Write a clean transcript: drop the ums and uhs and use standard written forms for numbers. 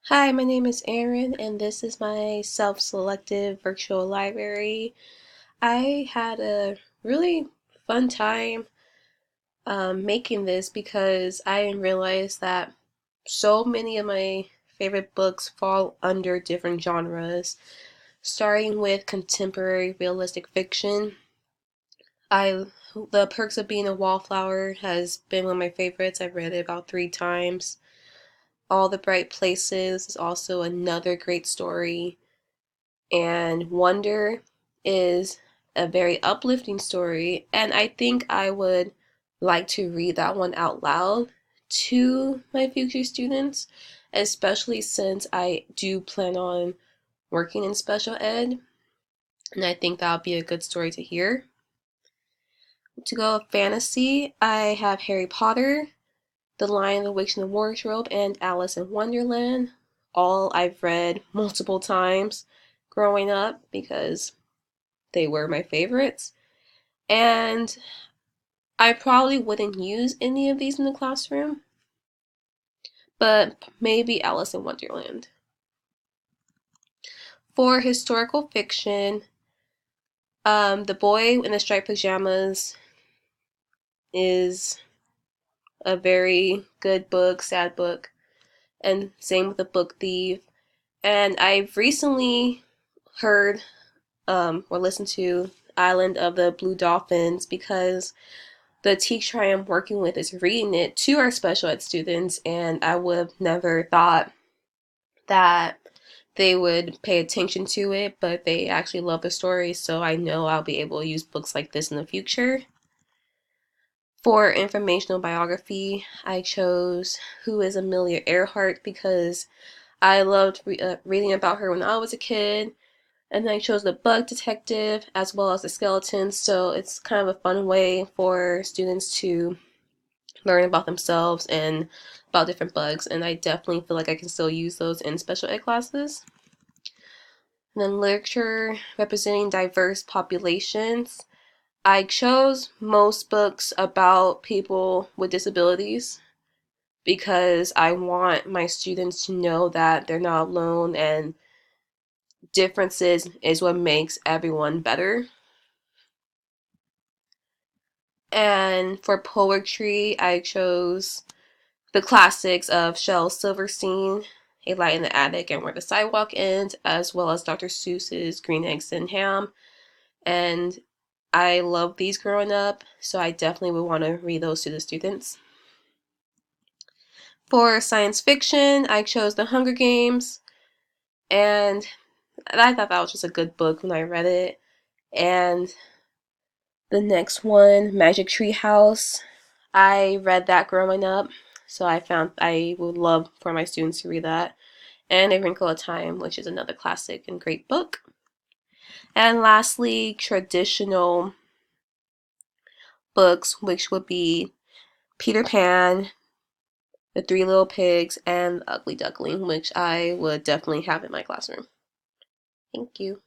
Hi, my name is Erin, and this is my self-selective virtual library. I had a really fun time making this because I didn't realize that so many of my favorite books fall under different genres, starting with contemporary realistic fiction. I The Perks of Being a Wallflower has been one of my favorites. I've read it about 3 times. All the Bright Places is also another great story. And Wonder is a very uplifting story, and I think I would like to read that one out loud to my future students, especially since I do plan on working in special ed, and I think that would be a good story to hear. To go with fantasy, I have Harry Potter, The Lion, the Witch, and the Wardrobe, and Alice in Wonderland. All I've read multiple times growing up because they were my favorites. And I probably wouldn't use any of these in the classroom, but maybe Alice in Wonderland. For historical fiction, The Boy in the Striped Pajamas is a very good book, sad book, and same with The Book Thief. And I've recently heard or listened to Island of the Blue Dolphins because the teacher I am working with is reading it to our special ed students, and I would have never thought that they would pay attention to it, but they actually love the story, so I know I'll be able to use books like this in the future. For informational biography, I chose Who is Amelia Earhart because I loved reading about her when I was a kid, and then I chose The Bug Detective as well as The Skeleton, so it's kind of a fun way for students to learn about themselves and about different bugs, and I definitely feel like I can still use those in special ed classes. And then literature representing diverse populations. I chose most books about people with disabilities because I want my students to know that they're not alone and differences is what makes everyone better. And for poetry, I chose the classics of Shel Silverstein, A Light in the Attic and Where the Sidewalk Ends, as well as Dr. Seuss's Green Eggs and Ham. And I love these growing up, so I definitely would want to read those to the students. For science fiction, I chose The Hunger Games, and I thought that was just a good book when I read it. And the next one, Magic Tree House, I read that growing up, so I found I would love for my students to read that. And A Wrinkle of Time, which is another classic and great book. And lastly, traditional books, which would be Peter Pan, The Three Little Pigs, and The Ugly Duckling, which I would definitely have in my classroom. Thank you.